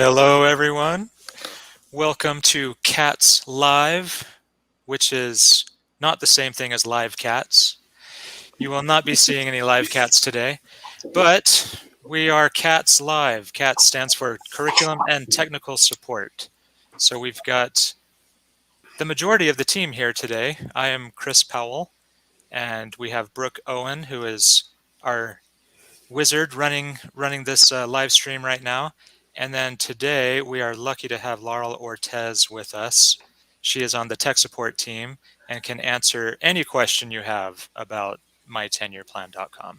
Hello, everyone. Welcome to Cats Live, which is not the same thing as live cats. You will not be seeing any live cats today, but we are Cats Live. CATS stands for Curriculum and Technical Support. So we've got the majority of the team here today. I am Chris Powell, and we have Brooke Owen, who is our wizard running this live stream right now. And then today we are lucky to have Laurel Ortez with us. She is on the tech support team and can answer any question you have about mytenureplan.com.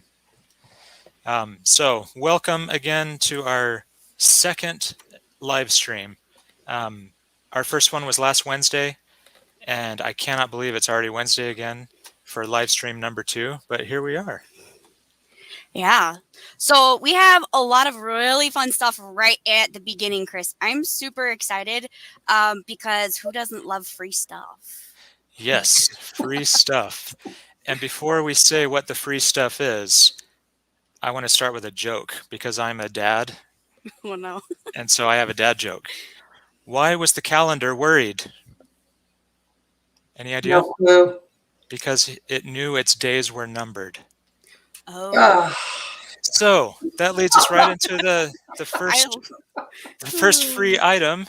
So welcome again to our second live stream. Our first one was last Wednesday, and I cannot believe it's already Wednesday again for live stream number 2, but here we are. Yeah. So we have a lot of really fun stuff right at the beginning, Chris. I'm super excited because who doesn't love free stuff? Yes, free stuff. And before we say what the free stuff is, I want to start with a joke because I'm a dad. Oh, no. And so I have a dad joke. Why was the calendar worried? Any idea? No clue. Because it knew its days were numbered. Oh. So that leads us right into the first free item,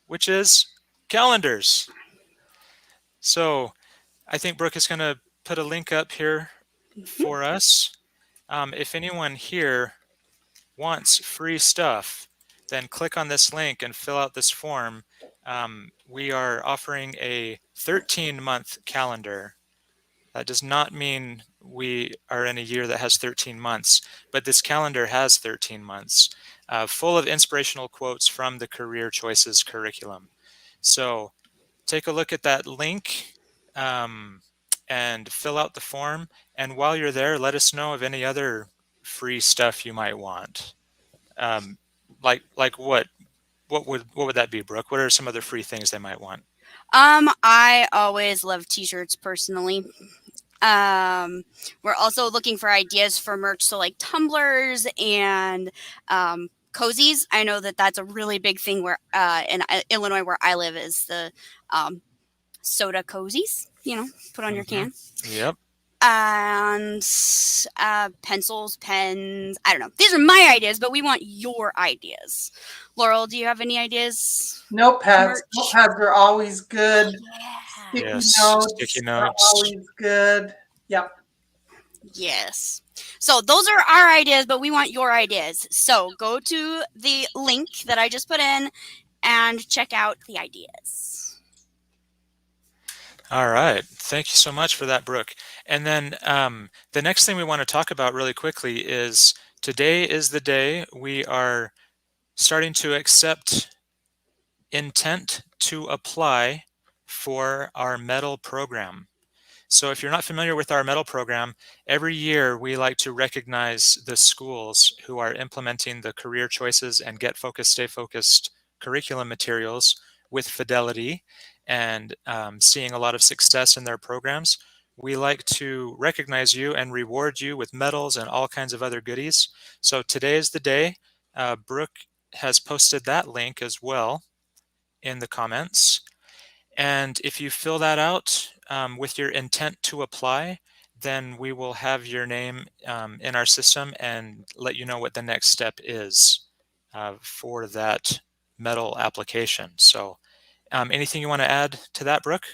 which is calendars. So I think Brooke is going to put a link up here for us. If anyone here wants free stuff, then click on this link and fill out this form. We are offering a 13-month calendar. That does not mean we are in a year that has 13 months, but this calendar has 13 months, full of inspirational quotes from the Career Choices curriculum. So take a look at that link and fill out the form. And while you're there, let us know of any other free stuff you might want. Like what would that be, Brooke? What are some other free things they might want? I always love t-shirts personally. We're also looking for ideas for merch, so like tumblers and cozies. I know that that's a really big thing where in Illinois where I live is the soda cozies, put on your can. Yep. And pencils, pens. I don't know. These are my ideas, but we want your ideas. Laurel, do you have any ideas? Notepads. Notepads are always good. Yeah. Sticky notes. Are always good. Yep. Yes. So those are our ideas, but we want your ideas. So go to the link that I just put in and check out the ideas. All right. Thank you so much for that, Brooke. And then the next thing we want to talk about really quickly is today is the day we are starting to accept intent to apply for our medal program. So if you're not familiar with our medal program, every year we like to recognize the schools who are implementing the Career Choices and Get Focused, Stay Focused curriculum materials with fidelity and seeing a lot of success in their programs. We like to recognize you and reward you with medals and all kinds of other goodies. So today is the day. Brooke has posted that link as well in the comments. And if you fill that out with your intent to apply, then we will have your name in our system and let you know what the next step is for that medal application. So anything you want to add to that, Brooke?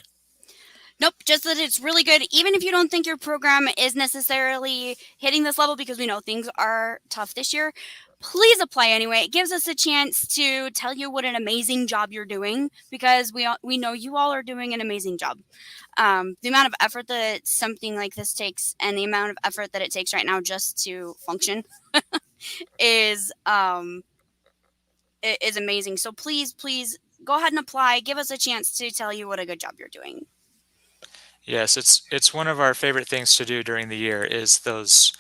Nope, just that it's really good. Even if you don't think your program is necessarily hitting this level, because we know things are tough this year, please apply anyway. It gives us a chance to tell you what an amazing job you're doing, because we know you all are doing an amazing job. The amount of effort that something like this takes and the amount of effort that it takes right now just to function is amazing. So please go ahead and apply. Give us a chance to tell you what a good job you're doing. Yes, it's one of our favorite things to do during the year is those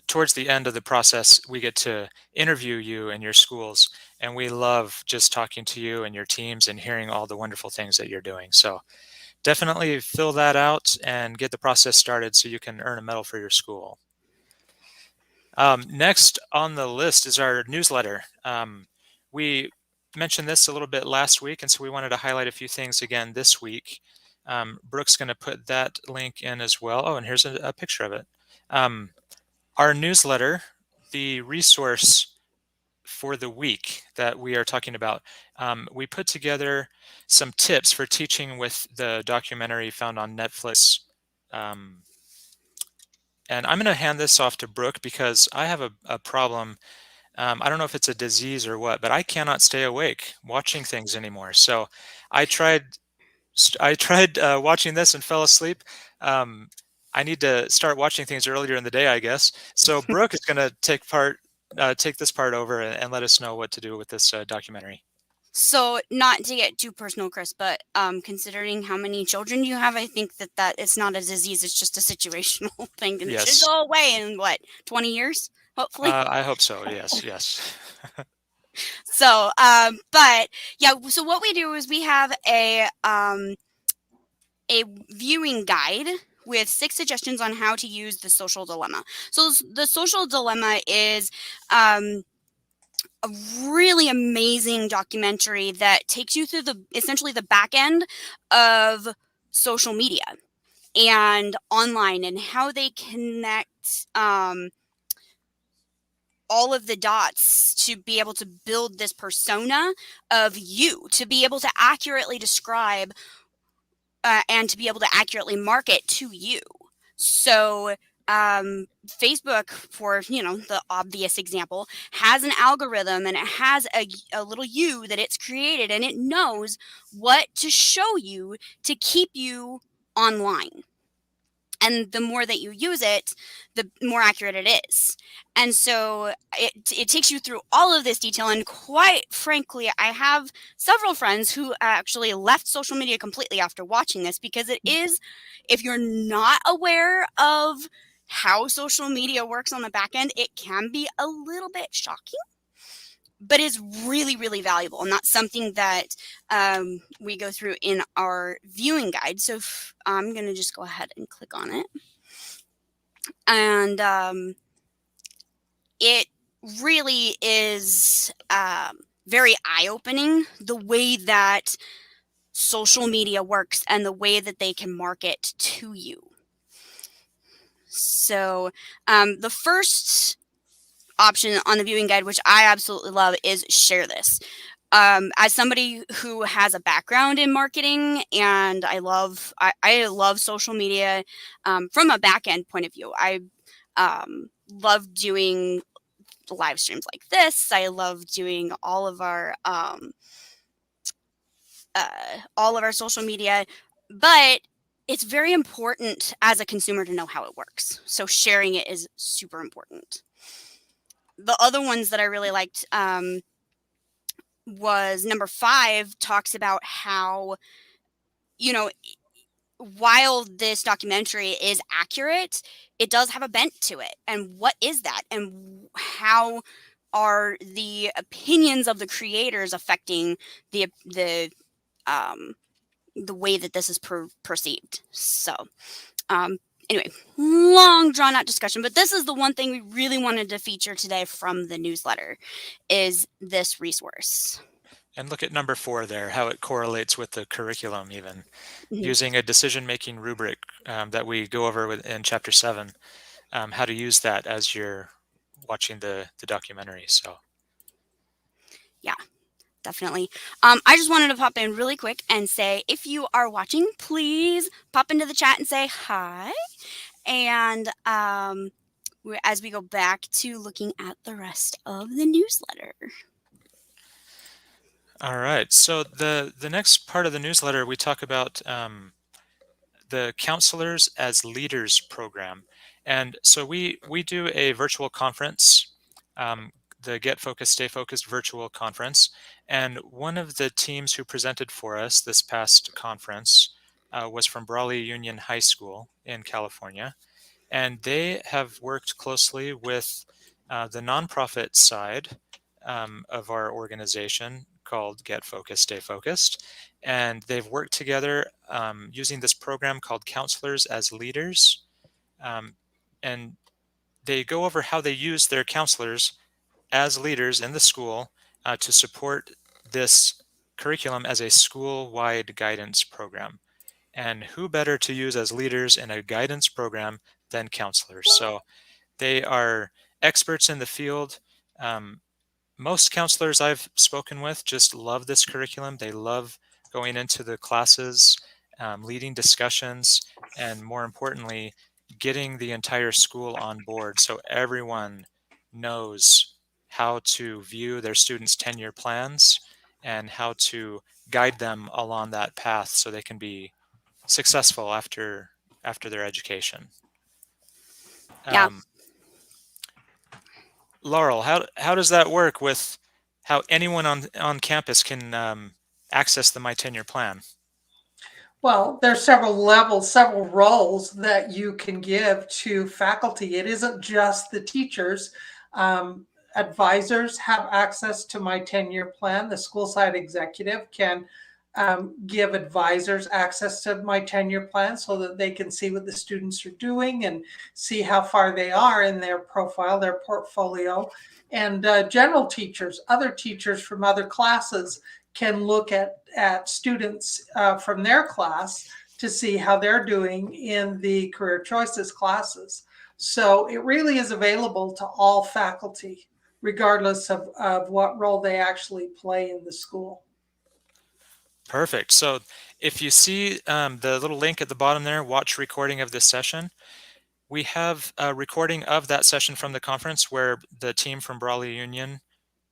towards the end of the process, we get to interview you and your schools, and we love just talking to you and your teams and hearing all the wonderful things that you're doing. So definitely fill that out and get the process started so you can earn a medal for your school. Next on the list is our newsletter. we mentioned this a little bit last week, and so we wanted to highlight a few things again this week. Brooke's going to put that link in as well. Oh, and here's a picture of it. Our newsletter, the resource for the week that we are talking about, we put together some tips for teaching with the documentary found on Netflix. And I'm going to hand this off to Brooke because I have a problem. I don't know if it's a disease or what, but I cannot stay awake watching things anymore. So I tried watching this and fell asleep. I need to start watching things earlier in the day, I guess. So Brooke is going to take this part over and let us know what to do with this documentary. So, not to get too personal, Chris, but considering how many children you have, I think that it's not a disease; it's just a situational thing, and it should Yes. go away in what 20 years, hopefully. I hope so. Yes, yes. So, but yeah, so what we do is we have a viewing guide with 6 suggestions on how to use the social dilemma. So the social dilemma is a really amazing documentary that takes you through essentially the back end of social media and online and how they connect all of the dots to be able to build this persona of you, to be able to accurately describe and to be able to accurately market to you. So Facebook, for the obvious example, has an algorithm and it has a little you that it's created, and it knows what to show you to keep you online. And the more that you use it, the more accurate it is. And so it takes you through all of this detail. And quite frankly, I have several friends who actually left social media completely after watching this, because it is, if you're not aware of how social media works on the back end, it can be a little bit shocking, but is really, really valuable. And that's something that we go through in our viewing guide. So I'm going to just go ahead and click on it. And it really is very eye-opening, the way that social media works and the way that they can market to you. So the first option on the viewing guide, which I absolutely love, is share this. As somebody who has a background in marketing, and I love social media from a back end point of view. I love doing live streams like this. I love doing all of our social media, but it's very important as a consumer to know how it works. So sharing it is super important. The other ones that I really liked was number 5, talks about how, while this documentary is accurate, it does have a bent to it. And what is that? And how are the opinions of the creators affecting the way that this is perceived? So, anyway, long drawn out discussion, but this is the one thing we really wanted to feature today from the newsletter, is this resource. And look at number 4 there, how it correlates with the curriculum, even using a decision-making rubric that we go over in chapter 7, how to use that as you're watching the documentary. So yeah, definitely. I just wanted to pop in really quick and say, if you are watching, please pop into the chat and say hi. And as we go back to looking at the rest of the newsletter. All right. So the next part of the newsletter, we talk about the Counselors as Leaders program. And so we do a virtual conference, the Get Focused, Stay Focused virtual conference. And one of the teams who presented for us this past conference was from Brawley Union High School in California. And they have worked closely with the nonprofit side of our organization called Get Focused, Stay Focused. And they've worked together using this program called Counselors as Leaders. And they go over how they use their counselors as leaders in the school to support this curriculum as a school-wide guidance program. And who better to use as leaders in a guidance program than counselors? So they are experts in the field. Most counselors I've spoken with just love this curriculum. They love going into the classes, leading discussions, and more importantly, getting the entire school on board so everyone knows how to view their students' tenure plans and how to guide them along that path so they can be successful after their education. Yeah. Laurel, how does that work with how anyone on campus can access the My Tenure Plan? Well, there's several levels, several roles that you can give to faculty. It isn't just the teachers. Advisors have access to My Tenure Plan. The school side executive can give advisors access to My Tenure Plan so that they can see what the students are doing and see how far they are in their profile, their portfolio. And general teachers, other teachers from other classes can look at students from their class to see how they're doing in the career choices classes. So it really is available to all faculty, regardless of what role they actually play in the school. Perfect. So if you see the little link at the bottom there, watch recording of this session, we have a recording of that session from the conference where the team from Brawley Union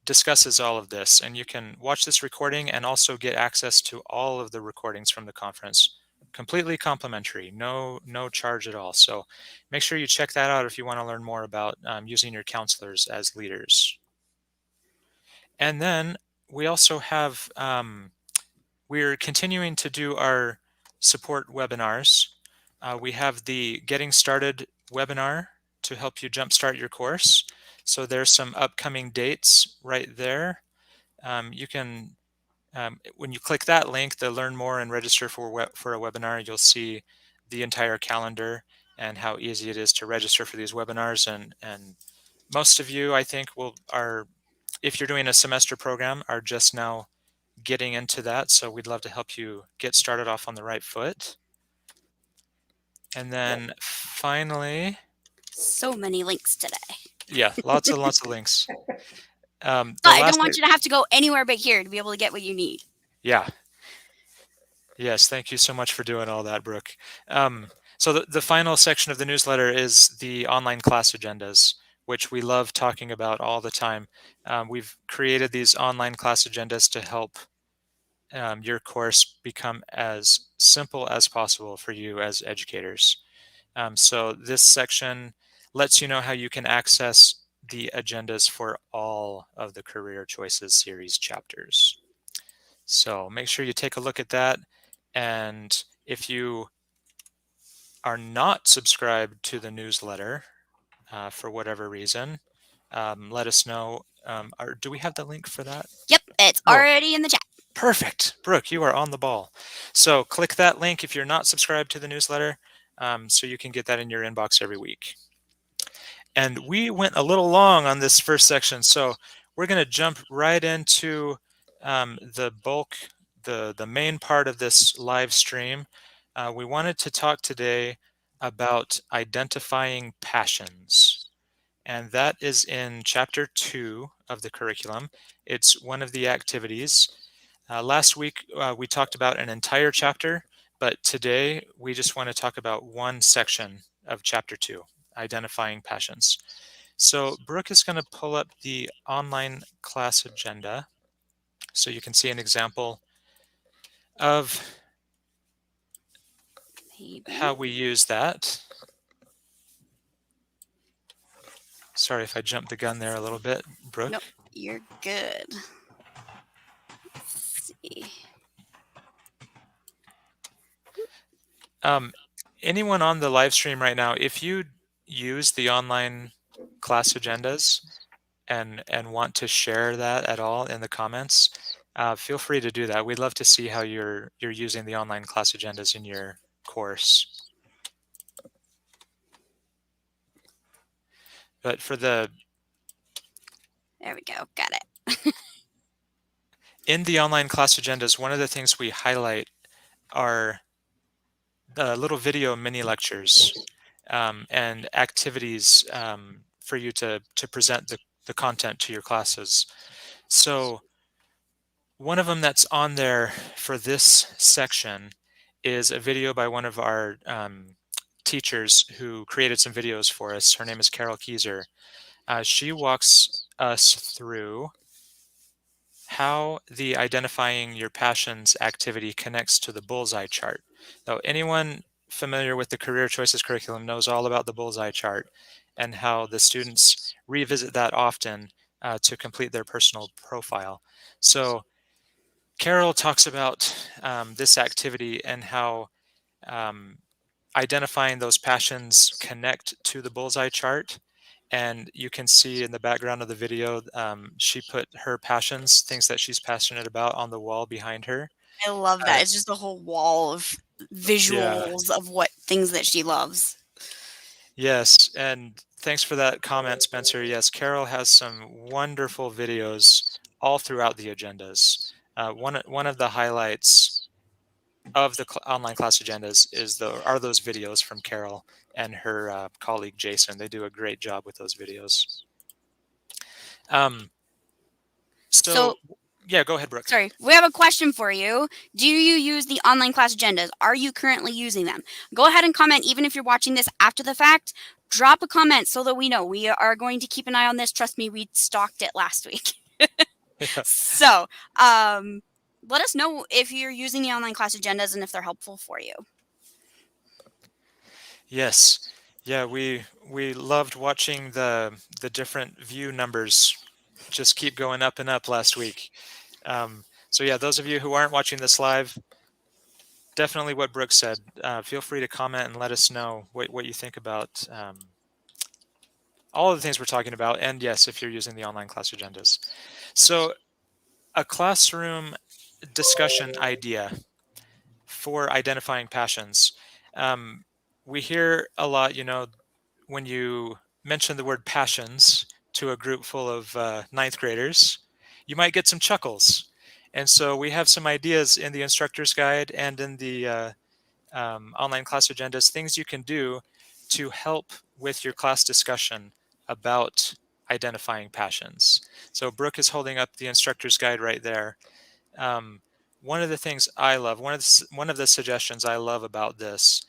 discusses all of this, and you can watch this recording and also get access to all of the recordings from the conference completely complimentary, no charge at all. So make sure you check that out if you want to learn more about using your counselors as leaders. And then we also have we're continuing to do our support webinars. We have the Getting Started webinar to help you jumpstart your course. So there's some upcoming dates right there. You can, when you click that link, the Learn More and Register for a Webinar, you'll see the entire calendar and how easy it is to register for these webinars. And most of you, I think, if you're doing a semester program, are just now getting into that. So we'd love to help you get started off on the right foot. And then finally, So many links today. yeah, lots and lots of links. But I don't want you to have to go anywhere but here to be able to get what you need. Yeah. Yes, thank you so much for doing all that, Brooke. So the final section of the newsletter is the online class agendas, which we love talking about all the time. We've created these online class agendas to help your course become as simple as possible for you as educators. So this section lets you know how you can access the agendas for all of the Career Choices series chapters. So make sure you take a look at that. And if you are not subscribed to the newsletter for whatever reason, let us know. Do we have the link for that? Yep, it's already in the chat. Perfect. Brooke, you are on the ball. So click that link if you're not subscribed to the newsletter so you can get that in your inbox every week. And we went a little long on this first section, so we're going to jump right into the bulk, the main part of this live stream. We wanted to talk today about identifying passions. And that is in chapter 2 of the curriculum. It's one of the activities. Last week, we talked about an entire chapter, but today we just want to talk about one section of chapter 2, identifying passions. So Brooke is going to pull up the online class agenda so you can see an example of how we use that. Sorry if I jumped the gun there a little bit, Brooke. Nope, you're good. Let's see. Anyone on the live stream right now, if you use the online class agendas and want to share that at all in the comments, feel free to do that. We'd love to see how you're using the online class agendas in your course. But for the... There we go. Got it. In the online class agendas, one of the things we highlight are the little video mini lectures and activities for you to present the content to your classes. So one of them that's on there for this section is a video by one of our teachers who created some videos for us. Her name is Carol Keyser. She walks us through how the identifying your passions activity connects to the bullseye chart. Now, anyone familiar with the career choices curriculum knows all about the bullseye chart and how the students revisit that often to complete their personal profile. So Carol talks about this activity and how um, identifying those passions connect to the bullseye chart. And you can see in the background of the video, she put her passions, things that she's passionate about, on the wall behind her. I love Uh, that. It's just a whole wall of yeah, visuals of what things that she loves. yes. And thanks for that comment, Spencer. Yes, Carol has some wonderful videos all throughout the agendas. One of the highlights of the online class agendas are those videos from Carol and her colleague Jason. They do a great job with those videos. Um, So, so yeah, go ahead, Brooke. sorry, we have a question for you. Do you use the online class agendas? Are you currently using them? Go ahead and comment, even if you're watching this after the fact. Drop a comment so that we know. We are going to keep an eye on this. Trust me, we stalked it last week. Yeah. So, let us know if you're using the online class agendas and if they're helpful for you. Yes. Yeah, we loved watching the different view numbers just keep going up and up last week. So yeah, those of you who aren't watching this live, definitely what Brooke said. Feel free to comment and let us know what you think about all of the things we're talking about. And yes, if you're using the online class agendas. So a classroom discussion idea for identifying passions. Um, we hear a lot, when you mention the word passions to a group full of ninth graders, you might get some chuckles. And so we have some ideas in the instructor's guide and in the online class agendas, things you can do to help with your class discussion about identifying passions. So Brooke is holding up the instructor's guide right there. Um, one of the things I love, one of the suggestions I love about this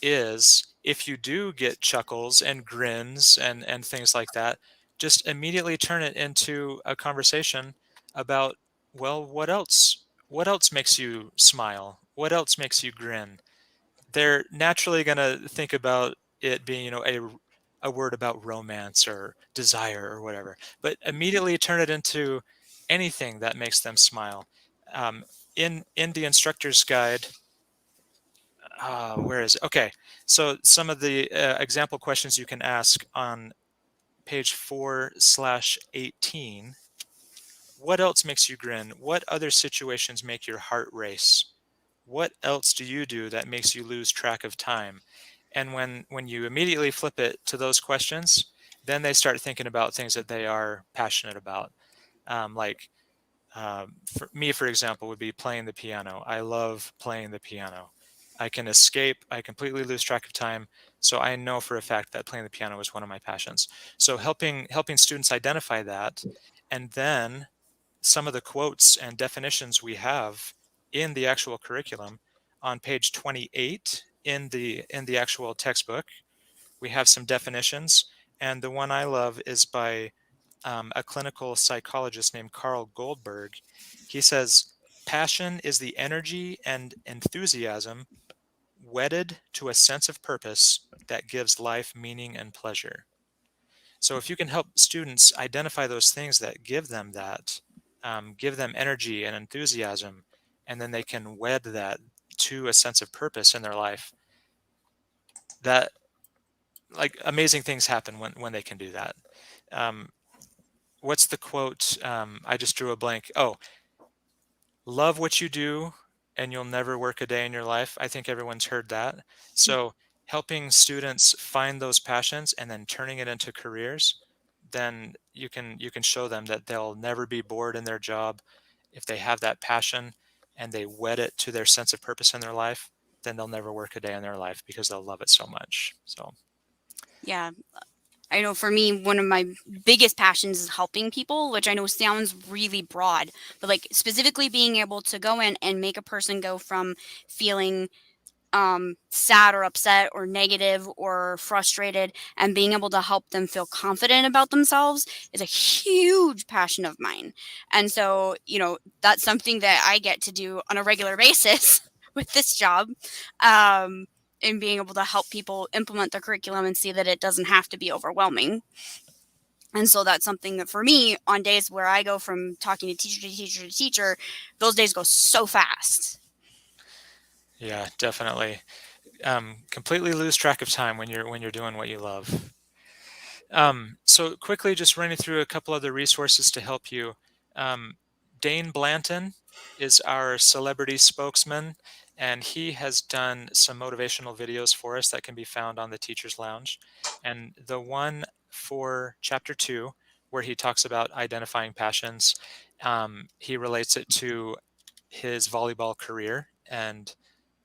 is if you do get chuckles and grins and things like that, just immediately turn it into a conversation about, well, what else makes you smile? What else makes you grin? They're naturally going to think about it being, a word about romance or desire or whatever, but immediately turn it into anything that makes them smile. Um, in the instructor's guide, where is it? Okay, so some of the example questions you can ask on page 4/18. What else makes you grin? What other situations make your heart race? What else do you do that makes you lose track of time? And when you immediately flip it to those questions, then they start thinking about things that they are passionate about. Like for me, for example, would be playing the piano. I love playing the piano. I can escape. I completely lose track of time. So I know for a fact that playing the piano is one of my passions. So helping students identify that, and then some of the quotes and definitions we have in the actual curriculum on page 28 in the actual textbook. We have some definitions, and the one I love is by a clinical psychologist named Carl Goldberg. He says, passion is the energy and enthusiasm wedded to a sense of purpose that gives life meaning and pleasure. So if you can help students identify those things that give them that, give them energy and enthusiasm, and then they can wed that to a sense of purpose in their life, that like amazing things happen when they can do that. Um, what's the quote? I just drew a blank. Oh, love what you do and you'll never work a day in your life. I think everyone's heard that. So helping students find those passions and then turning it into careers, then you can show them that they'll never be bored in their job if they have that passion and they wed it to their sense of purpose in their life, then they'll never work a day in their life because they'll love it so much. So Yeah. I know for me, one of my biggest passions is helping people, which I know sounds really broad, but like specifically being able to go in and make a person go from feeling sad or upset or negative or frustrated and being able to help them feel confident about themselves is a huge passion of mine. And so, that's something that I get to do on a regular basis with this job. And being able to help people implement the curriculum and see that it doesn't have to be overwhelming. And so that's something that for me, on days where I go from talking to teacher to teacher to teacher, those days go so fast. yeah, definitely. Completely lose track of time when you're doing what you love. So quickly, just running through a couple other resources to help you. Um, Dane Blanton is our celebrity spokesman, and he has done some motivational videos for us that can be found on the Teachers Lounge. And the one for Chapter 2, where he talks about identifying passions, he relates it to his volleyball career and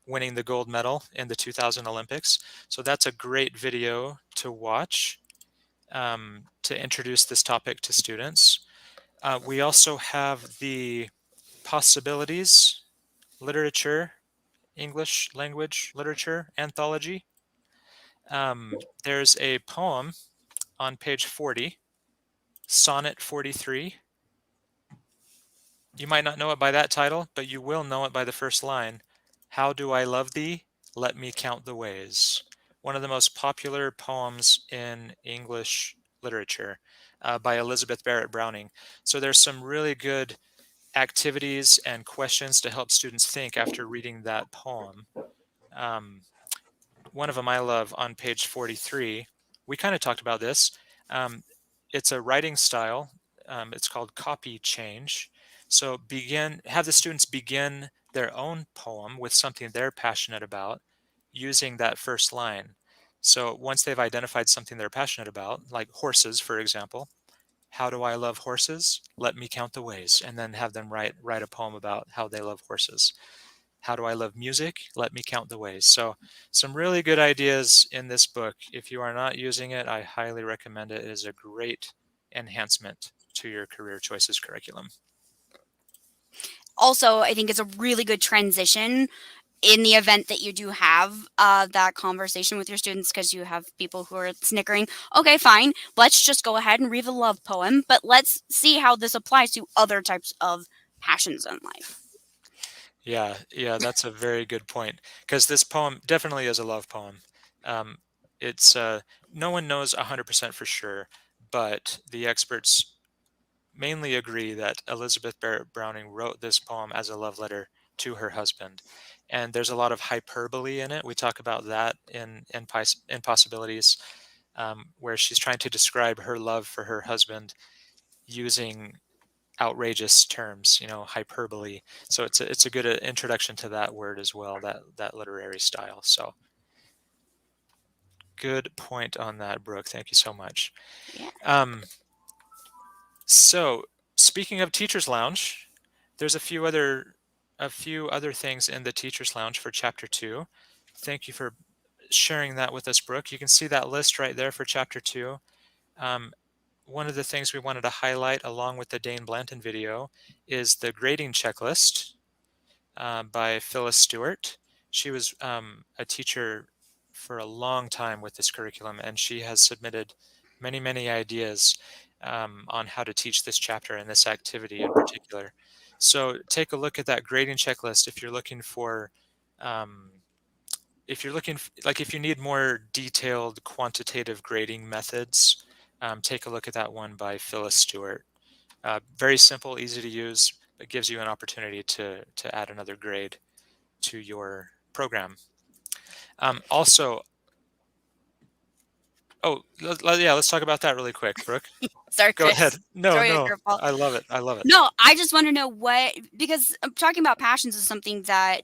winning the gold medal in the 2000 Olympics. So that's a great video to watch to introduce this topic to students. We also have the Possibilities Literature, English Language Literature Anthology. There's a poem on page 40, Sonnet 43. You might not know it by that title, but you will know it by the first line. How do I love thee? Let me count the ways. One of the most popular poems in English literature by Elizabeth Barrett Browning. So there's some really good activities and questions to help students think after reading that poem. One of them I love on page 43. We kind of talked about this. It's a writing style. It's called copy change. So have the students begin their own poem with something they're passionate about using that first line. So once they've identified something they're passionate about, like horses, for example, how do I love horses? Let me count the ways, and then have them write a poem about how they love horses. How do I love music? Let me count the ways. So some really good ideas in this book. If you are not using it, I highly recommend it. It is a great enhancement to your career choices curriculum. Also, I think it's a really good transition in the event that you do have that conversation with your students, because you have people who are snickering. Okay, fine. Let's just go ahead and read the love poem, but let's see how this applies to other types of passions in life. Yeah, that's a very good point, because this poem definitely is a love poem. It's no one knows 100% for sure, but the experts mainly agree that Elizabeth Barrett Browning wrote this poem as a love letter to her husband. And there's a lot of hyperbole in it. We talk about that in Possibilities, where she's trying to describe her love for her husband using outrageous terms, hyperbole. So it's a good introduction to that word as well, that literary style. So good point on that, Brooke. Thank you so much. Yeah. So speaking of Teachers Lounge, there's a few other things in the Teachers Lounge for Chapter 2. Thank you for sharing that with us, Brooke. You can see that list right there for Chapter 2. One of the things we wanted to highlight along with the Dane Blanton video is the grading checklist by Phyllis Stewart. She was a teacher for a long time with this curriculum, and she has submitted many, many ideas on how to teach this chapter and this activity in particular. So take a look at that grading checklist if you're looking for, if you need more detailed quantitative grading methods, take a look at that one by Phyllis Stewart. Very simple, easy to use, but gives you an opportunity to add another grade to your program. Also, let's talk about that really quick, Brooke. Sorry, Go ahead. Chris. No, Sorry, no, your fault. I love it. I love it. No, I just want to know because I'm talking about passions is something that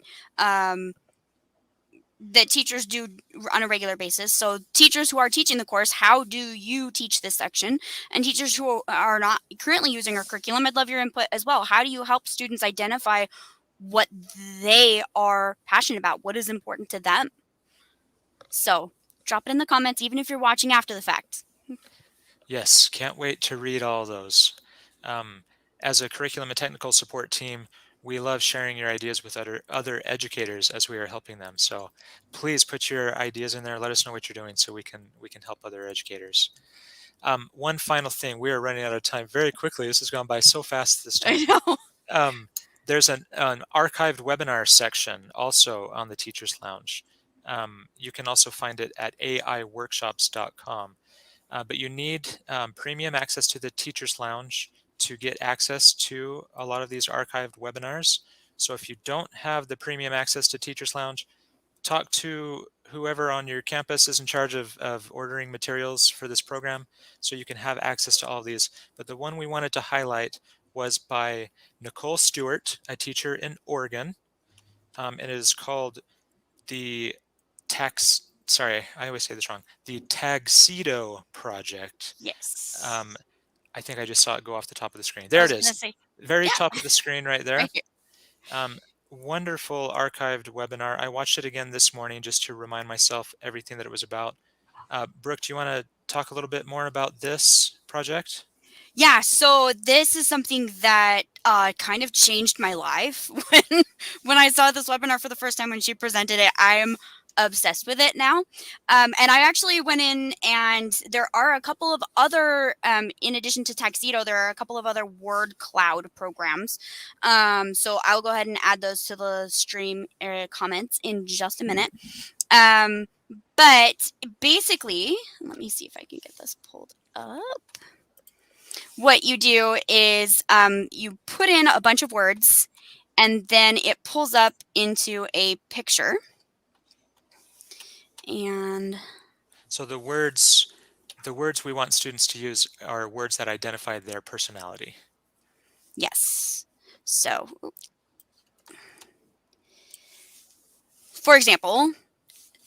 that teachers do on a regular basis. So teachers who are teaching the course, how do you teach this section? And teachers who are not currently using our curriculum, I'd love your input as well. How do you help students identify what they are passionate about? What is important to them? So drop it in the comments, even if you're watching after the fact. Yes, can't wait to read all those. As a curriculum and technical support team, we love sharing your ideas with other educators as we are helping them. So please put your ideas in there. Let us know what you're doing so we can help other educators. One final thing, we are running out of time very quickly. This has gone by so fast this time. I know. There's an archived webinar section also on the Teachers Lounge. You can also find it at aiworkshops.com. But you need premium access to the Teachers Lounge to get access to a lot of these archived webinars. So if you don't have the premium access to Teachers Lounge, talk to whoever on your campus is in charge of ordering materials for this program so you can have access to all of these. But the one we wanted to highlight was by Nicole Stewart, a teacher in Oregon. And it is called the I always say this wrong. The Tagsedo Project. Yes. I think I just saw it go off the top of the screen. There it is. Very yeah. top of the screen right there. Right here. Wonderful archived webinar. I watched it again this morning just to remind myself everything that it was about. Brooke, do you want to talk a little bit more about this project? Yeah, so this is something that kind of changed my life when I saw this webinar for the first time when she presented it. I'm obsessed with it now. And I actually went in, and there are a couple of other, in addition to Tuxedo, there are a couple of other Wordcloud programs. So I'll go ahead and add those to the stream comments in just a minute. But basically, let me see if I can get this pulled up. What you do is you put in a bunch of words, and then it pulls up into a picture. And so the words we want students to use are words that identify their personality. Yes. So, for example,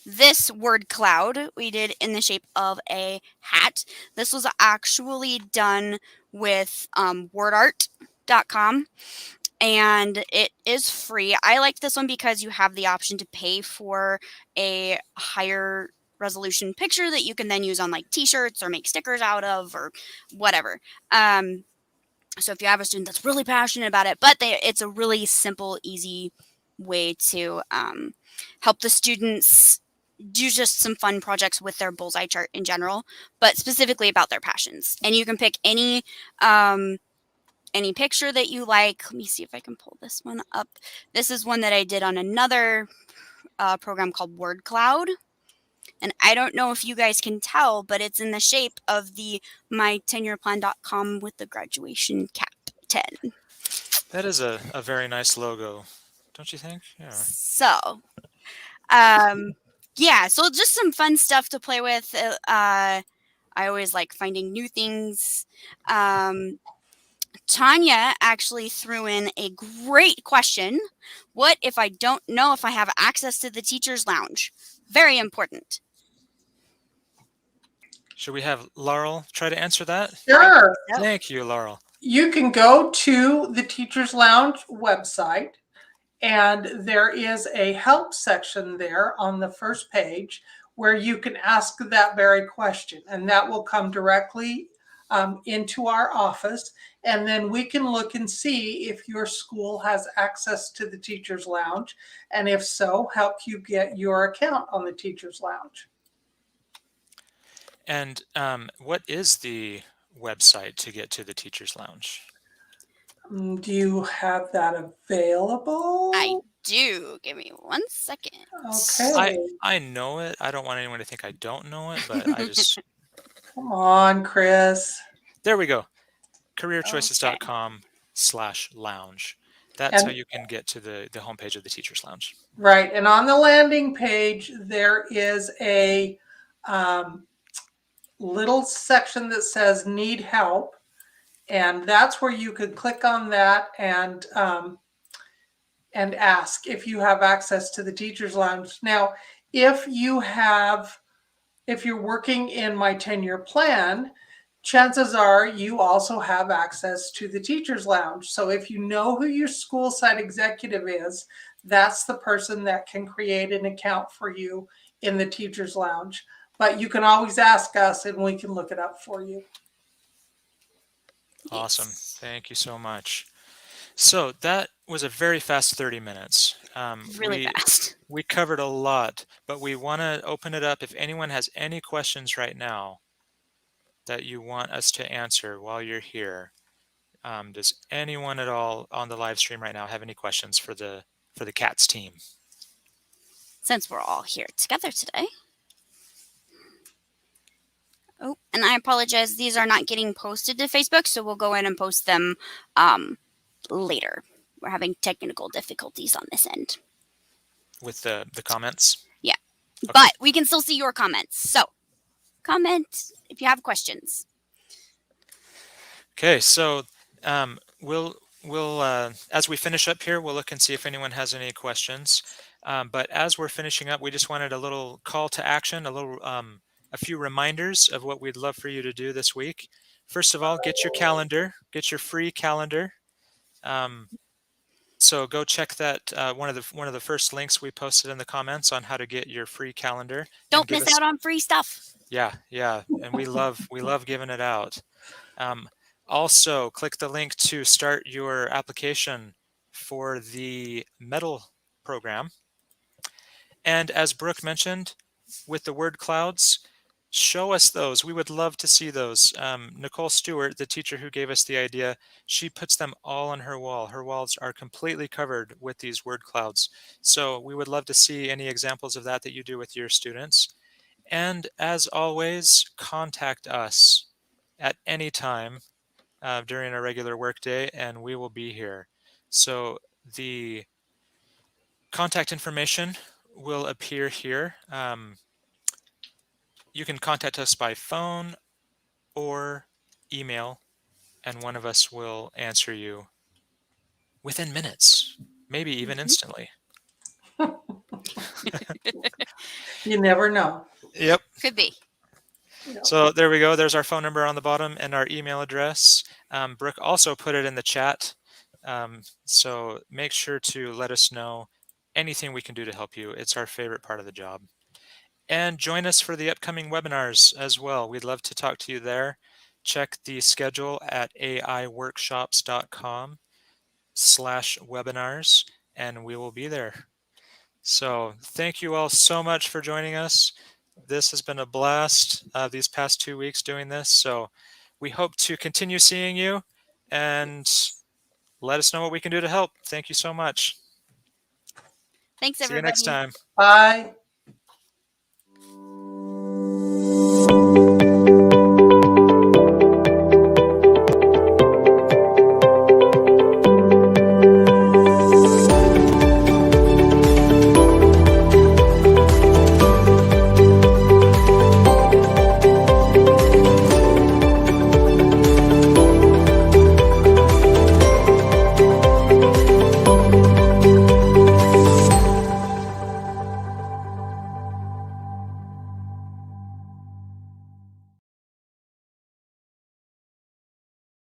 this word cloud we did in the shape of a hat. This was actually done with wordart.com. And it is free. I like this one because you have the option to pay for a higher resolution picture that you can then use on like t-shirts or make stickers out of or whatever. So if you have a student that's really passionate about it, but it's a really simple, easy way to help the students do just some fun projects with their bullseye chart in general, but specifically about their passions. And you can pick any picture that you like. Let me see if I can pull this one up. This is one that I did on another program called Wordcloud. And I don't know if you guys can tell, but it's in the shape of the mytenureplan.com with the graduation cap 10. That is a very nice logo, don't you think? Yeah. So, yeah, so just some fun stuff to play with. I always like finding new things. Tanya actually threw in a great question. What if I don't know if I have access to the teacher's lounge? Very important. Should we have Laurel try to answer that? Sure. Thank you, Laurel. You can go to the Teachers Lounge website, and there is a help section there on the first page where you can ask that very question, and that will come directly into our office, and then we can look and see if your school has access to the Teachers Lounge, and if so, help you get your account on the Teachers Lounge. And what is the website to get to the Teachers Lounge? Do you have that available? I do. Give me 1 second. Okay. I know it. I don't want anyone to think I don't know it, but I just... Come on, Chris. There we go. careerchoices.com/lounge. That's how you can get to the homepage of the Teachers Lounge. Right. And on the landing page, there is a little section that says need help. And that's where you could click on that and ask if you have access to the Teachers Lounge. Now, if you're working in my 10-year plan, chances are you also have access to the teacher's lounge. So if you know who your school site executive is, that's the person that can create an account for you in the teacher's lounge. But you can always ask us and we can look it up for you. Awesome. Yes. Thank you so much. So that was a very fast 30 minutes. Really fast. We covered a lot, but we want to open it up. If anyone has any questions right now that you want us to answer while you're here, does anyone at all on the live stream right now have any questions for the CATS team? Since we're all here together today. Oh, and I apologize. These are not getting posted to Facebook, so we'll go in and post them later. We're having technical difficulties on this end. With the comments? Yeah. Okay. But we can still see your comments. So comment if you have questions. Okay, so we'll as we finish up here, we'll look and see if anyone has any questions. But as we're finishing up, we just wanted a little call to action, a few reminders of what we'd love for you to do this week. First of all, get your calendar, get your free calendar. So go check that one of the first links we posted in the comments on how to get your free calendar. Don't miss out on free stuff. Yeah, and we love giving it out. Also, click the link to start your application for the Metal program. And as Brooke mentioned, with the word clouds, show us those. We would love to see those. Nicole Stewart, the teacher who gave us the idea, she puts them all on her wall. Her walls are completely covered with these word clouds. So we would love to see any examples of that you do with your students. And as always, contact us at any time during a regular workday, and we will be here. So the contact information will appear here. You can contact us by phone or email, and one of us will answer you within minutes, maybe even instantly. You never know. Yep. Could be. So there we go. There's our phone number on the bottom and our email address. Brooke also put it in the chat. So make sure to let us know anything we can do to help you. It's our favorite part of the job. And join us for the upcoming webinars as well. We'd love to talk to you there. Check the schedule at aiworkshops.com/webinars, and we will be there. So thank you all so much for joining us. This has been a blast these past 2 weeks doing this. So we hope to continue seeing you and let us know what we can do to help. Thank you so much. Thanks, See you everybody. next time. Bye.